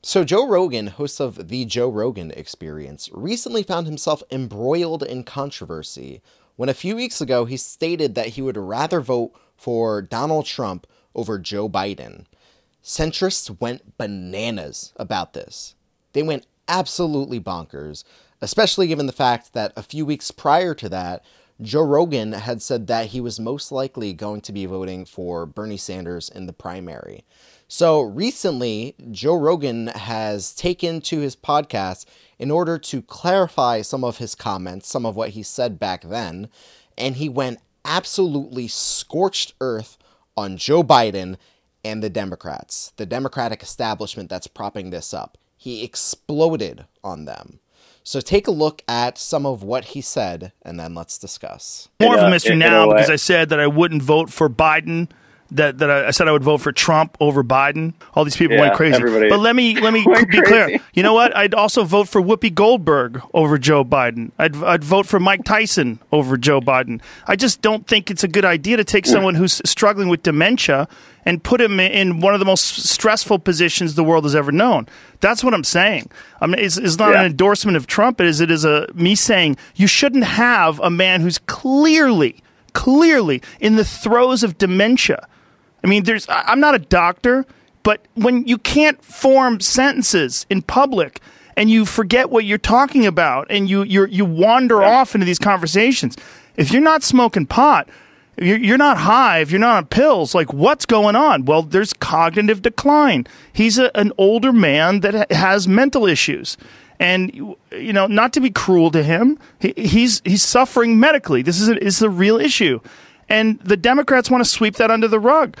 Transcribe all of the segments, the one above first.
So Joe Rogan, host of the Joe Rogan Experience, recently found himself embroiled in controversy when a few weeks ago he stated that he would rather vote for Donald Trump over Joe Biden. Centrists went bananas about this. They went absolutely bonkers, especially given the fact that a few weeks prior to that, Joe Rogan had said that he was most likely going to be voting for Bernie Sanders in the primary. So recently, Joe Rogan has taken to his podcast in order to clarify some of his comments, some of what he said back then, and he went absolutely scorched earth on Joe Biden and the Democrats, the Democratic establishment that's propping this up. He exploded on them. So take a look at some of what he said, and then let's discuss. More of a mystery now because I said that I wouldn't vote for Biden. That I said I would vote for Trump over Biden. All these people went crazy. But let me be clear. You know what? I'd also vote for Whoopi Goldberg over Joe Biden. I'd vote for Mike Tyson over Joe Biden. I just don't think it's a good idea to take someone who's struggling with dementia and put him in one of the most stressful positions the world has ever known. That's what I'm saying. I mean, it's not an endorsement of Trump. It is me saying you shouldn't have a man who's clearly in the throes of dementia. I mean, I'm not a doctor, but when you can't form sentences in public and you forget what you're talking about and you wander off into these conversations, if you're not smoking pot, you're not high, if you're not on pills, like what's going on? Well, there's cognitive decline. He's an older man that has mental issues. And, you know, not to be cruel to him, he's suffering medically. This is a real issue. And the Democrats want to sweep that under the rug.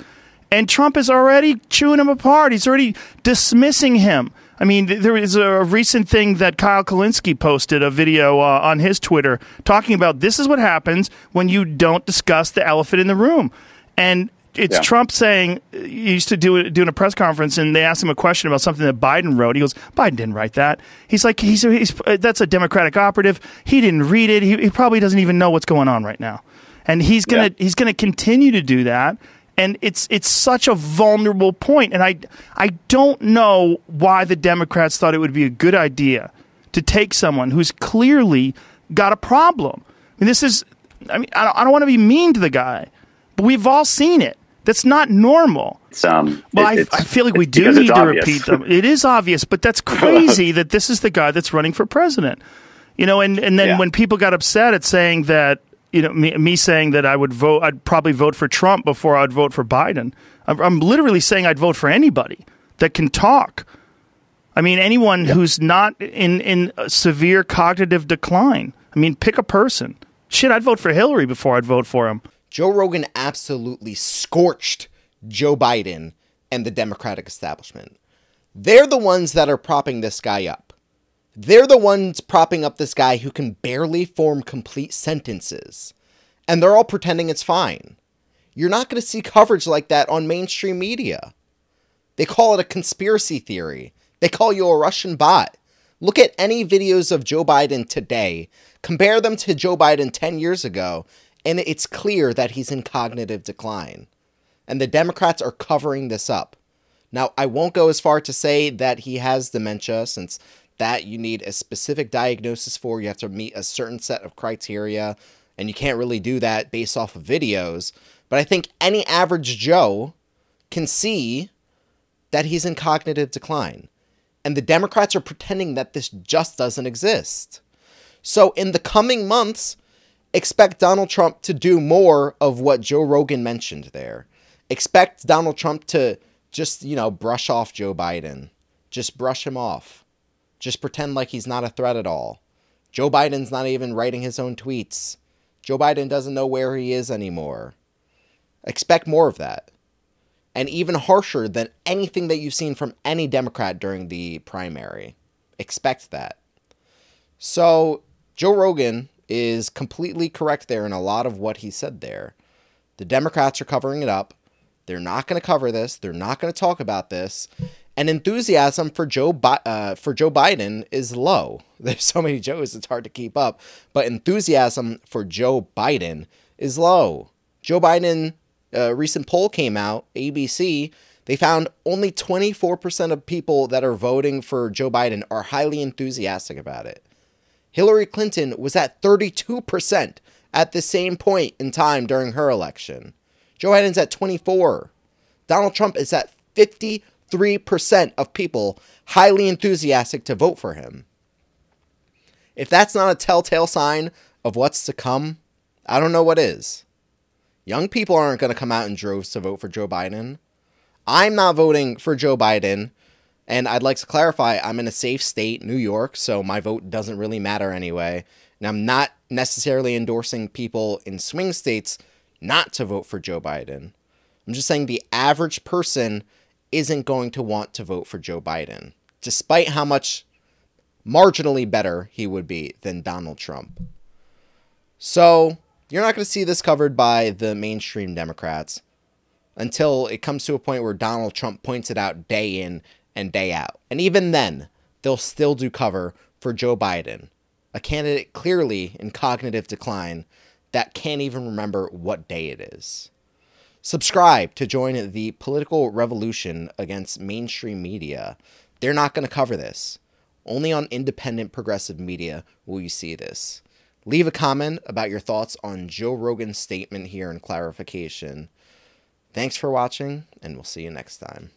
And Trump is already chewing him apart. He's already dismissing him. I mean, there is a recent thing that Kyle Kalinske posted a video on his Twitter talking about this is what happens when you don't discuss the elephant in the room. And it's Trump saying, he used to doing a press conference, and they asked him a question about something that Biden wrote. He goes, Biden didn't write that. He's like, that's a Democratic operative. He didn't read it. He probably doesn't even know what's going on right now. And he's gonna continue to do that. And it's such a vulnerable point. And I don't know why the Democrats thought it would be a good idea to take someone who's clearly got a problem. I mean, I don't want to be mean to the guy, but we've all seen it. That's not normal. I feel like we do need to repeat them. It is obvious, but that's crazy that this is the guy that's running for president. You know, and then when people got upset at saying that, you know, me saying that I'd probably vote for Trump before I'd vote for Biden. I'm literally saying I'd vote for anybody that can talk. I mean, anyone who's not in severe cognitive decline. I mean, pick a person. Shit, I'd vote for Hillary before I'd vote for him. Joe Rogan absolutely scorched Joe Biden and the Democratic establishment. They're the ones that are propping this guy up. They're the ones propping up this guy who can barely form complete sentences. And they're all pretending it's fine. You're not going to see coverage like that on mainstream media. They call it a conspiracy theory. They call you a Russian bot. Look at any videos of Joe Biden today. Compare them to Joe Biden 10 years ago. And it's clear that he's in cognitive decline. And the Democrats are covering this up. Now, I won't go as far to say that he has dementia, since that you need a specific diagnosis for. You have to meet a certain set of criteria, and you can't really do that based off of videos. But I think any average Joe can see that he's in cognitive decline. And the Democrats are pretending that this just doesn't exist. So in the coming months, expect Donald Trump to do more of what Joe Rogan mentioned there. Expect Donald Trump to just, brush off Joe Biden. Just brush him off. Just pretend like he's not a threat at all. Joe Biden's not even writing his own tweets. Joe Biden doesn't know where he is anymore. Expect more of that. And even harsher than anything that you've seen from any Democrat during the primary. Expect that. So, Joe Rogan is completely correct there in a lot of what he said there. The Democrats are covering it up. They're not going to cover this. They're not going to talk about this. And enthusiasm for Joe Biden is low. There's so many Joes, it's hard to keep up. But enthusiasm for Joe Biden is low. Joe Biden, a recent poll came out, ABC, They found only 24% of people that are voting for Joe Biden are highly enthusiastic about it. Hillary Clinton was at 32% at the same point in time during her election. Joe Biden's at 24%. Donald Trump is at 53% of people highly enthusiastic to vote for him. If that's not a telltale sign of what's to come, I don't know what is. Young people aren't going to come out in droves to vote for Joe Biden. I'm not voting for Joe Biden, and I'd like to clarify, I'm in a safe state, New York, so my vote doesn't really matter anyway. And I'm not necessarily endorsing people in swing states not to vote for Joe Biden. I'm just saying the average person isn't going to want to vote for Joe Biden, despite how much marginally better he would be than Donald Trump. So you're not going to see this covered by the mainstream Democrats until it comes to a point where Donald Trump points it out day in and day out. And even then, they'll still do cover for Joe Biden, a candidate clearly in cognitive decline that can't even remember what day it is. Subscribe to join the political revolution against mainstream media. They're not going to cover this. Only on independent progressive media will you see this. Leave a comment about your thoughts on Joe Rogan's statement here in clarification. Thanks for watching, and we'll see you next time.